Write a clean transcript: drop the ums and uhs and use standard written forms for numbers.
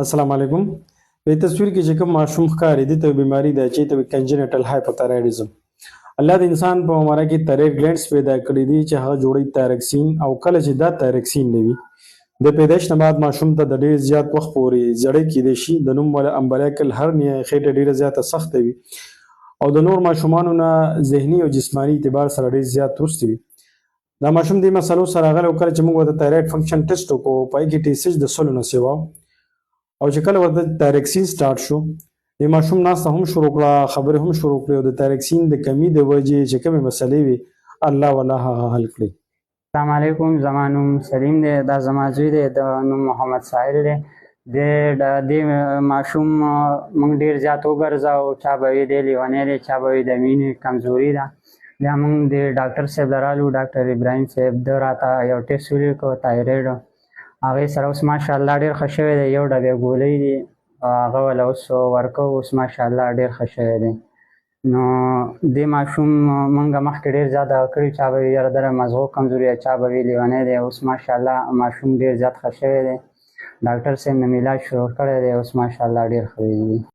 السلام علیکم. په تصویر کې چې کوم ماشوم ښکاري دي ته بیماری ده چې ته کنجنټل هایپوتایرایډزم. الله د انسان په عمره کې تایرویډ ګلینډز پیدا کړي دي چې هغه جوړي تایرکسین او کله چې دا تایرکسین نه وي د پیدایش نه بعد ماشوم ته د ډیر زیات وخت پورې زړې کېدای شي د نوم ولا امبلیکل هرنیا خېټه ډیره زیاته سخت وي او د نور ماشومانو نه ذهني او جسمانی اعتبار سره ډیر زیات ورسته وي. دا ماشوم د مسلو سره غل او کله چې موږ د تایرویډ فنکشن ټیسټ وکړو پای کې ټي سي د سلو نه سیوا او چې کله ورته تایرکسین سٹارټ شو د ماشوم ناسته هم شروع کړه خبرې هم شروع کړې او د تایرکسین د کمی د وجې چې کومې مسلې وي الله ولا هغه حل کړي. السلام علیکم، زما نوم سلیم دی، دا زما زوی دی، د نوم محمد ساحل دی. د دې ماشوم موږ ډېر زیات وګرځاو، چا به وي دی لیونی دی، چا به وي د مینې کمزوري ده. بیا موږ د ډاکټر صاحب له رالو، ډاکټر ابراهیم صاحب، ده راته یو ټیسټ ولیکه تایرویډ. هغې سره اوس ماشاءالله ډېر ښه شوی دی، یو ډبې ګولۍ دي هغه وله اوس ورکوو، اوس ماشاءالله ډېر ښه شوی دی. نو دې ماشوم موږ مخکې ډېر زیات دغه کړي، چا به وي یاره دله مغزو کمزوري ده، چا به وي لیونی دی. اوس ماشاءالله ماشوم ډېر زیات ښه شوی دی، ډاکټر صاحب نه مې علاج شروع کړی دی، اوس ماشاءالله ډېر ښه دی.